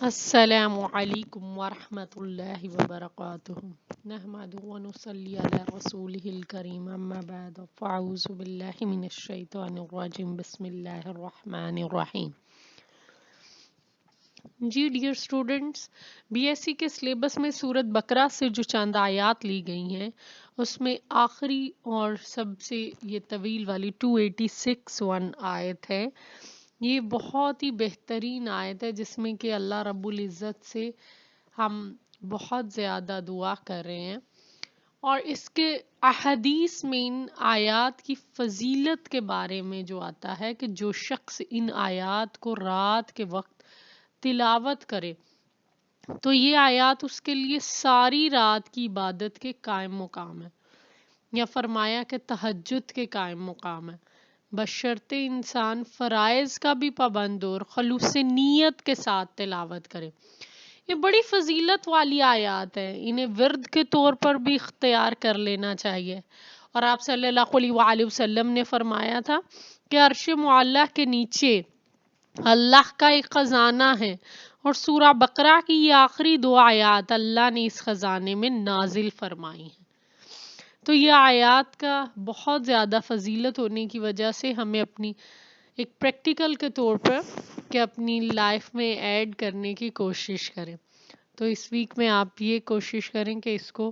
السلام علیکم ورحمۃ اللہ وبرکاتہ نحمده ونصلی علی رسوله الکریم اما بعد فاعوذ باللہ من الشیطان الرجیم بسم اللہ الرحمن الرحیم۔ جی dear students, B S C کے سلیبس میں سورۃ بقرہ سے جو چند آیات لی گئی ہیں اس میں آخری اور سب سے یہ طویل والی 286 آیت ہے۔ یہ بہت ہی بہترین آیت ہے جس میں کہ اللہ رب العزت سے ہم بہت زیادہ دعا کر رہے ہیں، اور اس کے احادیث میں ان آیات کی فضیلت کے بارے میں جو آتا ہے کہ جو شخص ان آیات کو رات کے وقت تلاوت کرے تو یہ آیات اس کے لیے ساری رات کی عبادت کے قائم مقام ہے، یا فرمایا کہ تہجد کے قائم مقام ہے، بشرطے انسان فرائض کا بھی پابند اور خلوص نیت کے ساتھ تلاوت کرے۔ یہ بڑی فضیلت والی آیات ہیں، انہیں ورد کے طور پر بھی اختیار کر لینا چاہیے۔ اور آپ صلی اللہ علیہ وآلہ وسلم نے فرمایا تھا کہ عرش معلیٰ کے نیچے اللہ کا ایک خزانہ ہے، اور سورہ بقرہ کی یہ آخری 2 آیات اللہ نے اس خزانے میں نازل فرمائی ہیں۔ تو یہ آیات کا بہت زیادہ فضیلت ہونے کی وجہ سے ہمیں اپنی ایک پریکٹیکل کے طور پر کہ اپنی لائف میں ایڈ کرنے کی کوشش کریں۔ تو اس ویک میں آپ یہ کوشش کریں کہ اس کو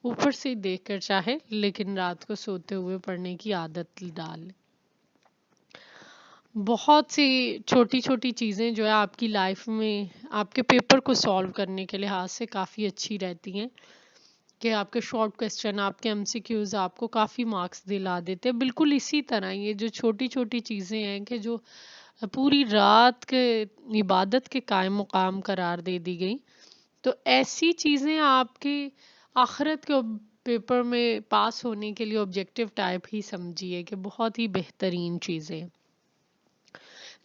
اوپر سے دیکھ کر چاہے لیکن رات کو سوتے ہوئے پڑھنے کی عادت ڈال لیں۔ بہت سی چھوٹی چھوٹی چیزیں جو ہے آپ کی لائف میں آپ کے پیپر کو سالو کرنے کے لحاظ سے کافی اچھی رہتی ہیں، کہ آپ کے شارٹ کوسچن، آپ کے ایم سی کیوز آپ کو کافی مارکس دلا دیتے ہیں۔ بالکل اسی طرح یہ جو چھوٹی چھوٹی چیزیں ہیں کہ جو پوری رات کے عبادت کے قائم مقام قرار دے دی گئی، تو ایسی چیزیں آپ کے آخرت کے پیپر میں پاس ہونے کے لیے آبجیکٹیو ٹائپ ہی سمجھیے کہ بہت ہی بہترین چیزیں۔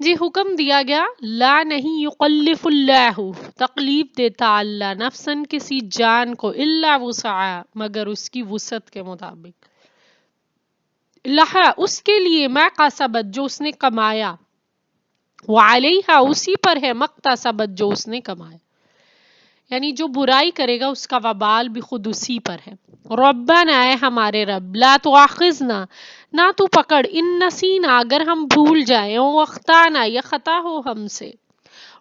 جی حکم دیا گیا، لا نہیں یکلف اللہ، تکلیف دیتا اللہ نفسن کسی جان کو الا وسعہا، مگر اس کی وسعت کے مطابق، لہا اس کے لیے ما کسبت جو اس نے کمایا، وعلیہا اسی پر ہے مکتسبت جو اس نے کمایا، یعنی جو برائی کرے گا اس کا وبال بھی خود اسی پر ہے۔ ربنا اے ہمارے رب، لا تؤاخذنا نہ تو پکڑ، ان نسینا اگر ہم بھول جائیں، او اخطانا یا خطا ہو ہم سے،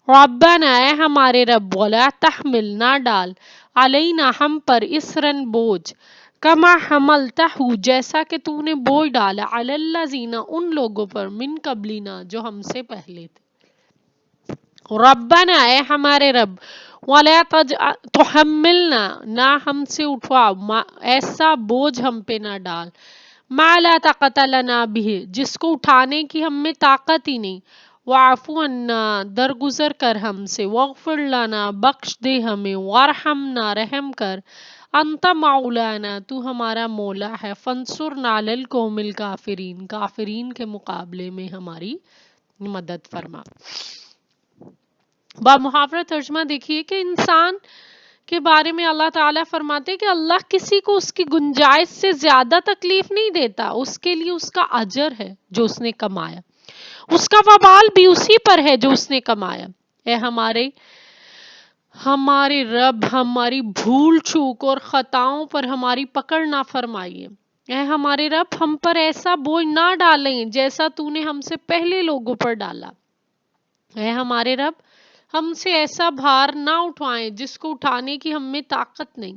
ربنا اے ہمارے رب، ولا تحمل نہ ڈال، علینا ہم پر، اسرن بوجھ، کما حملتہ جیسا کہ تو نے بوجھ ڈالا، علی الذین ان لوگوں پر، من قبلنا جو ہم سے پہلے تھے۔ ربنا اے ہمارے رب، ولا تحملنا نہ ہم سے اٹھوا، ایسا بوجھ ہم پہ نہ ڈال، ما لا طاقت لنا بہ جس کو اٹھانے کی ہم میں طاقت ہی نہیں، واعف عنا درگزر کر ہم سے، واغفر لنا بخش دے ہمیں، وارحمنا رحم کر، انت مولانا تو ہمارا مولا ہے، فانصرنا علی القوم الکافرین کافرین کے مقابلے میں ہماری مدد فرما۔ با محاورہ ترجمہ دیکھیے کہ انسان کے بارے میں اللہ تعالیٰ فرماتے کہ اللہ کسی کو اس کی گنجائش سے زیادہ تکلیف نہیں دیتا، اس کے لیے اس کا اجر ہے جو اس نے کمایا، اس کا وبال بھی اسی پر ہے جو اس نے کمایا۔ اے ہمارے رب، ہماری بھول چوک اور خطاؤں پر ہماری پکڑ نہ فرمائیے۔ اے ہمارے رب، ہم پر ایسا بوجھ نہ ڈالیں جیسا تو نے ہم سے پہلے لوگوں پر ڈالا۔ اے ہمارے رب، ہم سے ایسا بھار نہ اٹھوائیں جس کو اٹھانے کی ہم میں طاقت نہیں،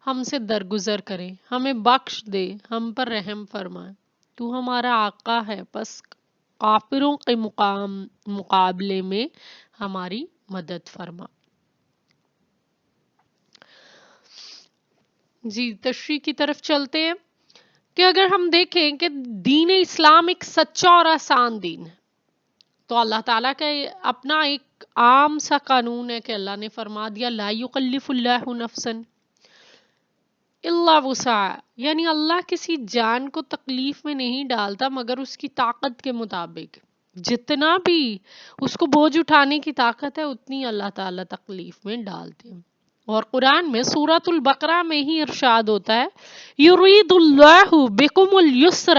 ہم سے درگزر کرے، ہمیں بخش دے، ہم پر رحم فرمائے، تو ہمارا آقا ہے، پس کافروں کے مقابلے میں ہماری مدد فرما۔ جی تشریح کی طرف چلتے ہیں کہ اگر ہم دیکھیں کہ دین اسلام ایک سچا اور آسان دین ہے، تو اللہ تعالیٰ کا اپنا ایک عام سا قانون ہے کہ اللہ نے فرما دیا، لا یکلف اللہ نفسا الا وسعہا، یعنی اللہ کسی جان کو تکلیف میں نہیں ڈالتا مگر اس کی طاقت کے مطابق، جتنا بھی اس کو بوجھ اٹھانے کی طاقت ہے اتنی اللہ تعالیٰ تکلیف میں ڈالتے ہیں۔ اور قرآن میں سورۃ البقرہ میں ہی ارشاد ہوتا ہے، یرید اللہ بکم الیسر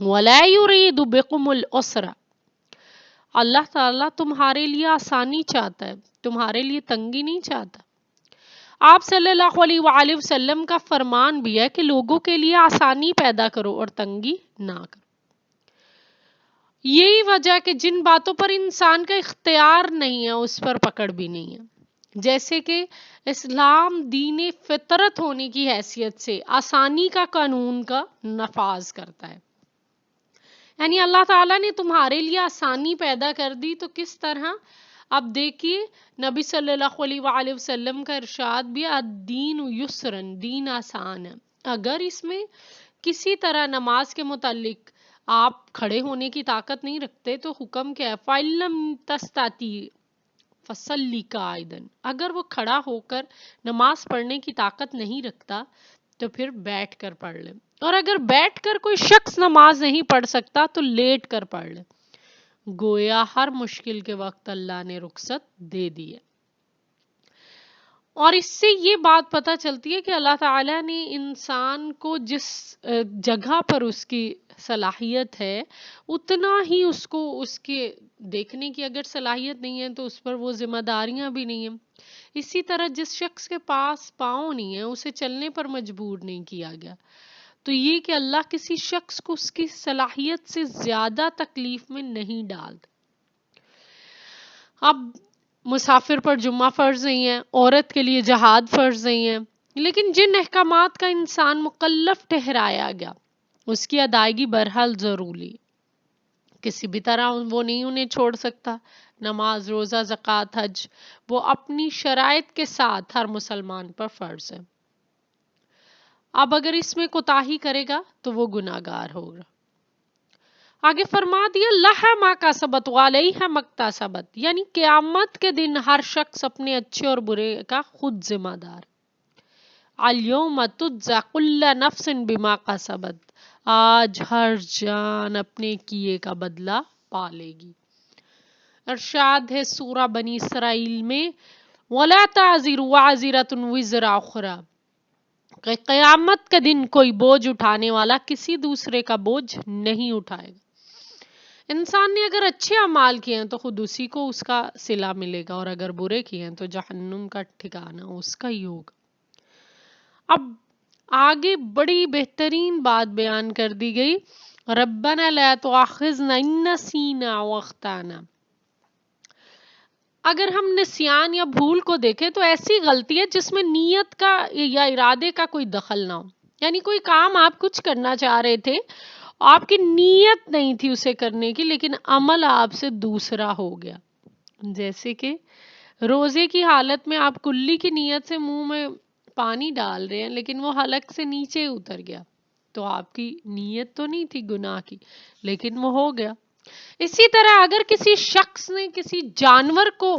ولا یرید بکم العسر، اللہ تعالیٰ تمہارے لیے آسانی چاہتا ہے، تمہارے لیے تنگی نہیں چاہتا۔ آپ صلی اللہ علیہ وآلہ وسلم کا فرمان بھی ہے کہ لوگوں کے لیے آسانی پیدا کرو اور تنگی نہ کرو۔ یہی وجہ ہے کہ جن باتوں پر انسان کا اختیار نہیں ہے اس پر پکڑ بھی نہیں ہے، جیسے کہ اسلام دین فطرت ہونے کی حیثیت سے آسانی کا قانون کا نفاذ کرتا ہے، یعنی اللہ تعالیٰ نے تمہارے لیے آسانی پیدا کر دی۔ تو کس طرح؟ اب دیکھیے نبی صلی اللہ علیہ وآلہ وسلم کا ارشاد بھی الدین یسرن، دین آسان ہے۔ اگر اس میں کسی طرح نماز کے متعلق آپ کھڑے ہونے کی طاقت نہیں رکھتے تو حکم کیا ہے؟ فَإِلَّمْ تَسْتَطِعْ فَصَلِّ قَاعِدًا، اگر وہ کھڑا ہو کر نماز پڑھنے کی طاقت نہیں رکھتا تو پھر بیٹھ کر پڑھ لے، اور اگر بیٹھ کر کوئی شخص نماز نہیں پڑھ سکتا تو لیٹ کر پڑھ لے۔ گویا ہر مشکل کے وقت اللہ نے رخصت دے دی ہے۔ اور اس سے یہ بات پتہ چلتی ہے کہ اللہ تعالیٰ نے انسان کو جس جگہ پر اس کی صلاحیت ہے اتنا ہی اس کو اس کے دیکھنے کی اگر صلاحیت نہیں ہے تو اس پر وہ ذمہ داریاں بھی نہیں ہیں۔ اسی طرح جس شخص کے پاس پاؤں نہیں ہے اسے چلنے پر مجبور نہیں کیا گیا۔ تو یہ کہ اللہ کسی شخص کو اس کی صلاحیت سے زیادہ تکلیف میں نہیں ڈالتا۔ اب مسافر پر جمعہ فرض نہیں ہے، عورت کے لیے جہاد فرض نہیں ہے، لیکن جن احکامات کا انسان مکلف ٹھہرایا گیا اس کی ادائیگی بہرحال ضروری، کسی بھی طرح وہ نہیں انہیں چھوڑ سکتا۔ نماز، روزہ، زکوٰۃ، حج وہ اپنی شرائط کے ساتھ ہر مسلمان پر فرض ہے۔ اب اگر اس میں کوتاہی کرے گا تو وہ گناہگار ہوگا۔ آگے فرما دیا لہا ما کسبت وعلیہا ما اکتسبت، یعنی قیامت کے دن ہر شخص اپنے اچھے اور برے کا خود ذمہ دار۔ الیوم تجزی کل نفس بما کسبت، آج ہر جان اپنے کیے کا بدلہ پالے گی۔ ارشاد ہے سورہ بنی اسرائیل میں وَلَا تَعْزِرُ وَعْزِرَةٌ وِزْرَ أُخْرَى، کہ قیامت کے دن کوئی بوجھ اٹھانے والا کسی دوسرے کا بوجھ نہیں اٹھائے گا۔ انسان نے اگر اچھے اعمال کیے ہیں تو خود اسی کو اس کا صلہ ملے گا، اور اگر برے کیے ہیں تو جہنم کا ٹھکانہ اس کا ہی ہوگا۔ اب آگے بڑی بہترین بات بیان کر دی گئی، ربنا لا تؤاخذنا ان نسینا واخطانا۔ اگر ہم نسیان یا بھول کو دیکھیں تو ایسی غلطی ہے جس میں نیت کا یا ارادے کا کوئی دخل نہ ہو، یعنی کوئی کام آپ کچھ کرنا چاہ رہے تھے، آپ کی نیت نہیں تھی اسے کرنے کی لیکن عمل آپ سے دوسرا ہو گیا۔ جیسے کہ روزے کی حالت میں آپ کلی کی نیت سے منہ میں پانی ڈال رہے ہیں لیکن وہ حلق سے نیچے اتر گیا، تو آپ کی نیت تو نہیں تھی گناہ کی لیکن وہ ہو گیا۔ اسی طرح اگر کسی شخص نے کسی جانور کو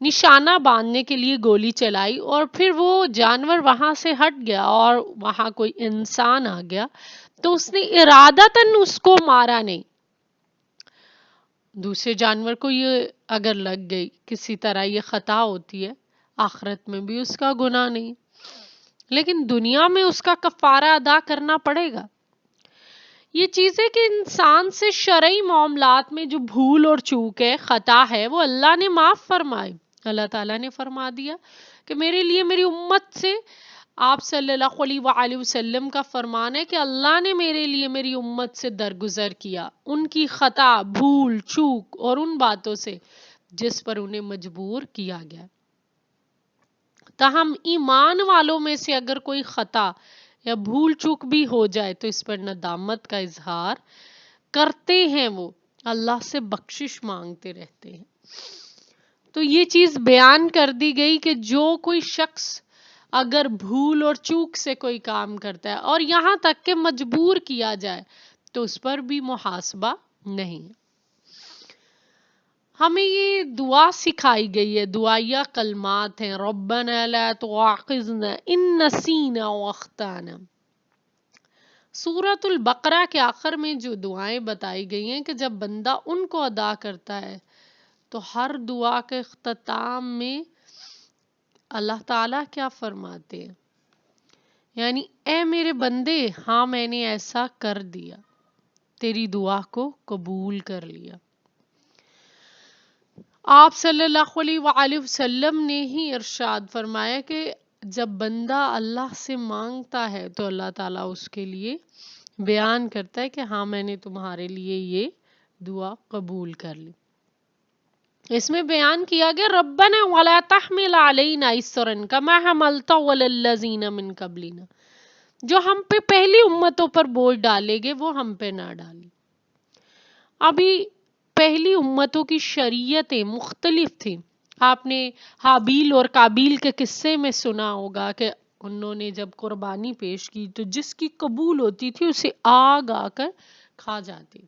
نشانہ باندھنے کے لیے گولی چلائی اور پھر وہ جانور وہاں سے ہٹ گیا اور وہاں کوئی انسان آ گیا تو اس نے ارادتاً اس کو مارا نہیں، دوسرے جانور کو یہ اگر لگ گئی کسی طرح یہ خطا ہوتی ہے، آخرت میں بھی اس کا گناہ نہیں لیکن دنیا میں اس کا کفارہ ادا کرنا پڑے گا۔ یہ چیزیں کہ انسان سے شرعی معاملات میں جو بھول اور چوک ہے، خطا ہے، وہ اللہ نے معاف فرمائے۔ اللہ تعالیٰ نے فرما دیا کہ میرے لیے میری امت سے، آپ صلی اللہ علیہ وآلہ وسلم کا فرمان ہے کہ اللہ نے میرے لیے میری امت سے درگزر کیا، ان کی خطا، بھول، چوک اور ان باتوں سے جس پر انہیں مجبور کیا گیا۔ تاہم ایمان والوں میں سے اگر کوئی خطا یا بھول چوک بھی ہو جائے تو اس پر ندامت کا اظہار کرتے ہیں، وہ اللہ سے بخشش مانگتے رہتے ہیں۔ تو یہ چیز بیان کر دی گئی کہ جو کوئی شخص اگر بھول اور چوک سے کوئی کام کرتا ہے اور یہاں تک کہ مجبور کیا جائے تو اس پر بھی محاسبہ نہیں۔ ہمیں یہ دعا سکھائی گئی ہے، دعائیہ کلمات ہیں، ربنا لا تؤاخذنا ان نسینا واخطانا۔ سورۃ البقرہ کے آخر میں جو دعائیں بتائی گئی ہیں کہ جب بندہ ان کو ادا کرتا ہے تو ہر دعا کے اختتام میں اللہ تعالیٰ کیا فرماتے ہیں؟ یعنی اے میرے بندے، ہاں میں نے ایسا کر دیا، تیری دعا کو قبول کر لیا۔ آپ صلی اللہ علیہ وآلہ وسلم نے ہی ارشاد فرمایا کہ جب بندہ اللہ سے مانگتا ہے تو اللہ تعالیٰ اس کے لیے بیان کرتا ہے کہ ہاں میں نے تمہارے لیے یہ دعا قبول کر لی۔ اس میں بیان کیا گیا ربنا ولا تحمل علینا اسرا کما حملته علی الذین من قبلنا، جو ہم پہ پہلی امتوں پر بوجھ ڈالے گے وہ ہم پہ نہ ڈالے۔ ابھی پہلی امتوں کی شریعتیں مختلف تھیں۔ آپ نے حابیل اور قابیل کے قصے میں سنا ہوگا کہ انہوں نے جب قربانی پیش کی تو جس کی قبول ہوتی تھی اسے آگ آ کر کھا جاتی تھی،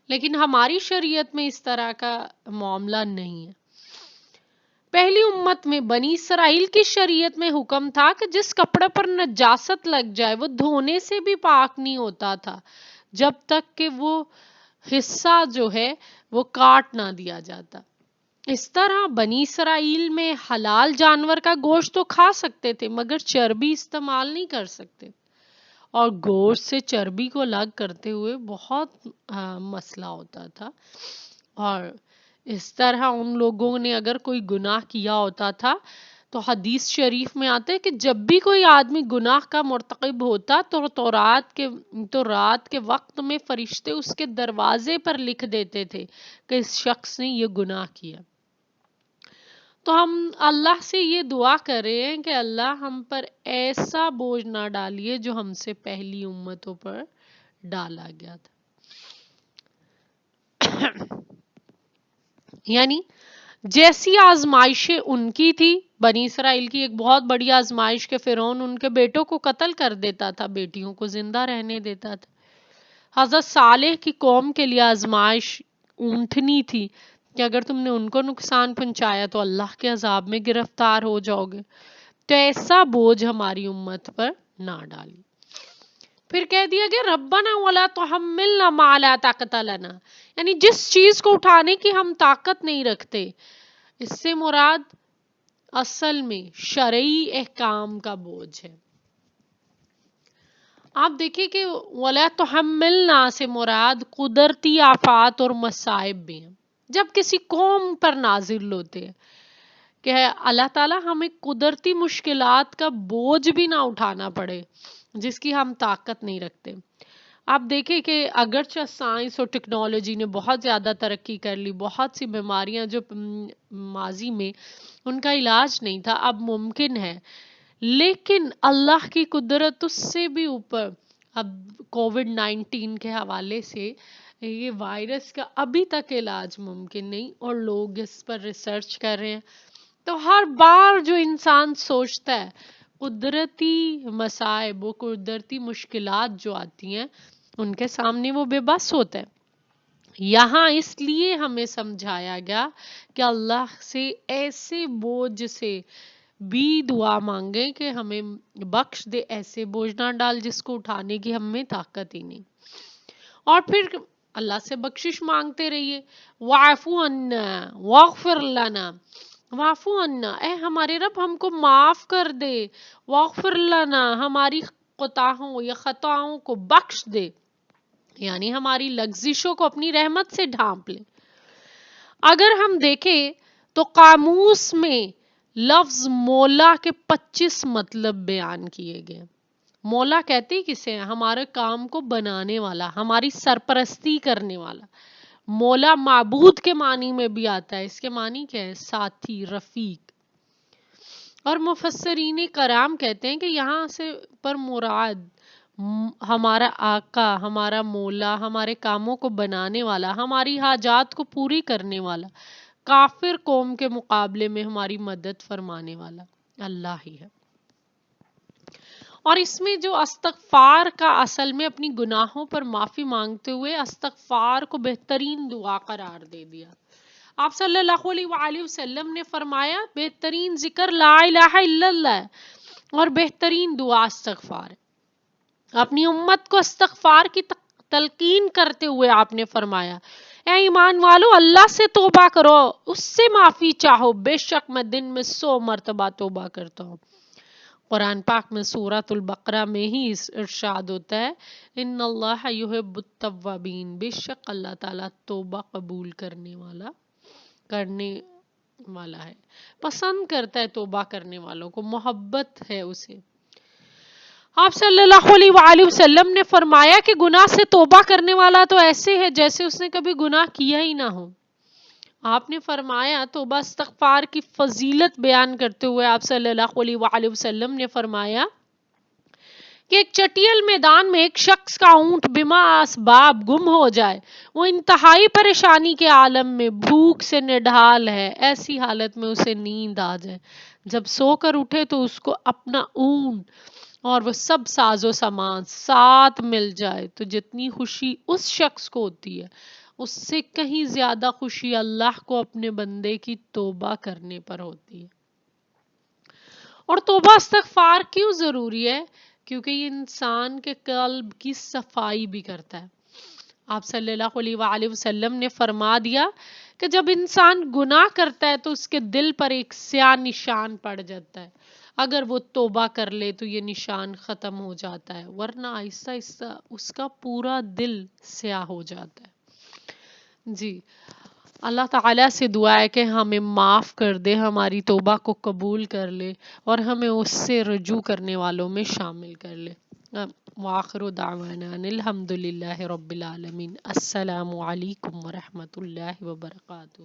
لیکن ہماری شریعت میں اس طرح کا معاملہ نہیں ہے۔ پہلی امت میں بنی اسرائیل کی شریعت میں حکم تھا کہ جس کپڑے پر نجاست لگ جائے وہ دھونے سے بھی پاک نہیں ہوتا تھا جب تک کہ وہ حصہ جو ہے وہ کاٹ نہ دیا جاتا۔ اس طرح بنی اسرائیل میں حلال جانور کا گوشت تو کھا سکتے تھے مگر چربی استعمال نہیں کر سکتے، اور گوشت سے چربی کو الگ کرتے ہوئے بہت مسئلہ ہوتا تھا۔ اور اس طرح ان لوگوں نے اگر کوئی گناہ کیا ہوتا تھا تو حدیث شریف میں آتا ہے کہ جب بھی کوئی آدمی گناہ کا مرتکب ہوتا تو رات کے وقت میں فرشتے اس کے دروازے پر لکھ دیتے تھے کہ اس شخص نے یہ گناہ کیا۔ تو ہم اللہ سے یہ دعا کر رہے ہیں کہ اللہ ہم پر ایسا بوجھ نہ ڈالیے جو ہم سے پہلی امتوں پر ڈالا گیا تھا۔ یعنی جیسی آزمائشیں ان کی تھی، بنی اسرائیل کی ایک بہت بڑی آزمائش کہ فرعون ان کے بیٹوں کو قتل کر دیتا تھا، بیٹیوں کو زندہ رہنے دیتا تھا۔ حضرت صالح کی قوم کے لیے آزمائش اونٹنی تھی کہ اگر تم نے ان کو نقصان پہنچایا تو اللہ کے عذاب میں گرفتار ہو جاؤ گے۔ تو ایسا بوجھ ہماری امت پر نہ ڈالی۔ پھر کہہ دیا گیا ربنا ولا تحملنا ما لا طاقت لنا، یعنی جس چیز کو اٹھانے کی ہم طاقت نہیں رکھتے، اس سے مراد اصل میں شرعی احکام کا بوجھ ہے۔ آپ دیکھیں کہ ولا تحملنا سے مراد قدرتی آفات اور مصائب بھی ہیں۔ جب کسی قوم پر نازل ہوتے ہیں کہ اللہ تعالیٰ ہمیں قدرتی مشکلات کا بوجھ بھی نہ اٹھانا پڑے جس کی ہم طاقت نہیں رکھتے۔ آپ دیکھیں کہ اگرچہ سائنس اور ٹیکنالوجی نے بہت زیادہ ترقی کر لی، بہت سی بیماریاں جو ماضی میں ان کا علاج نہیں تھا اب ممکن ہے، لیکن اللہ کی قدرت اس سے بھی اوپر۔ اب کووڈ-19 کے حوالے سے یہ وائرس کا ابھی تک علاج ممکن نہیں اور لوگ اس پر ریسرچ کر رہے ہیں۔ تو ہر بار جو انسان سوچتا ہے قدرتی مصائب و قدرتی مشکلات جو آتی ہیں ان کے سامنے وہ بے بس ہوتا ہے۔ یہاں اس لیے ہمیں سمجھایا گیا کہ اللہ سے ایسے بوجھ سے بھی دعا مانگیں کہ ہمیں بخش دے، ایسے بوجھ نہ ڈال جس کو اٹھانے کی ہم میں طاقت ہی نہیں۔ اور پھر اللہ سے بخشش مانگتے رہیے، واعفو عنا واغفر لنا، واعفو عنا، اے ہمارے رب ہم کو معاف کر دے، واغفر لنا، ہماری خطاؤں یا خطاؤں کو بخش دے، یعنی ہماری لغزشوں کو اپنی رحمت سے ڈھانپ لے۔ اگر ہم دیکھیں تو قاموس میں لفظ مولا کے 25 مطلب بیان کیے گئے۔ مولا کہتے کسے ہیں؟ ہمارے کام کو بنانے والا، ہماری سرپرستی کرنے والا۔ مولا معبود کے معنی میں بھی آتا ہے، اس کے معنی کیا ہے؟ ساتھی، رفیق۔ اور مفسرین کرام کہتے ہیں کہ یہاں سے پر مراد ہمارا آقا، ہمارا مولا، ہمارے کاموں کو بنانے والا، ہماری حاجات کو پوری کرنے والا، کافر قوم کے مقابلے میں ہماری مدد فرمانے والا اللہ ہی ہے۔ اور اس میں جو استغفار کا اصل میں اپنی گناہوں پر معافی مانگتے ہوئے استغفار کو بہترین دعا قرار دے دیا۔ آپ صلی اللہ علیہ وآلہ وسلم نے فرمایا بہترین ذکر لا الہ الا اللہ اور بہترین دعا استغفار ہے۔ اپنی امت کو استغفار کی تلقین کرتے ہوئے آپ نے فرمایا اے ایمان والو اللہ سے توبہ کرو، اس سے معافی چاہو، بے شک میں دن میں 100 مرتبہ توبہ کرتا ہوں۔ قرآن پاک میں سورۃ البقرہ میں ہی ارشاد ہوتا ہے ان اللہ یحب التوابین، بے شک اللہ تعالیٰ توبہ قبول کرنے والا کرنے والا ہے، پسند کرتا ہے توبہ کرنے والوں کو، محبت ہے اسے۔ آپ صلی اللہ علیہ وآلہ وسلم نے فرمایا کہ گناہ سے توبہ کرنے والا تو ایسے ہے جیسے اس نے کبھی گناہ کیا ہی نہ ہو۔ آپ نے فرمایا توبہ استغفار کی فضیلت بیان کرتے ہوئے آپ صلی اللہ علیہ وآلہ وسلم نے فرمایا کہ ایک چٹیل میدان میں ایک شخص کا اونٹ بما اسباب گم ہو جائے، وہ انتہائی پریشانی کے عالم میں بھوک سے نڈھال ہے، ایسی حالت میں اسے نیند آ جائے، جب سو کر اٹھے تو اس کو اپنا اونٹ اور وہ سب ساز و سامان ساتھ مل جائے تو جتنی خوشی اس شخص کو ہوتی ہے اس سے کہیں زیادہ خوشی اللہ کو اپنے بندے کی توبہ کرنے پر ہوتی ہے۔ اور توبہ استغفار کیوں ضروری ہے؟ کیونکہ یہ انسان کے قلب کی صفائی بھی کرتا ہے۔ آپ صلی اللہ علیہ وآلہ وسلم نے فرما دیا کہ جب انسان گناہ کرتا ہے تو اس کے دل پر ایک سیاہ نشان پڑ جاتا ہے، اگر وہ توبہ کر لے تو یہ نشان ختم ہو جاتا ہے، ورنہ آہستہ آہستہ اس کا پورا دل سیاہ ہو جاتا ہے۔ جی، اللہ تعالیٰ سے دعا ہے کہ ہمیں معاف کر دے، ہماری توبہ کو قبول کر لے اور ہمیں اس سے رجوع کرنے والوں میں شامل کر لے۔ وآخر دعوانا الحمد للہ رب العالمین۔ السلام علیکم ورحمۃ اللہ وبرکاتہ۔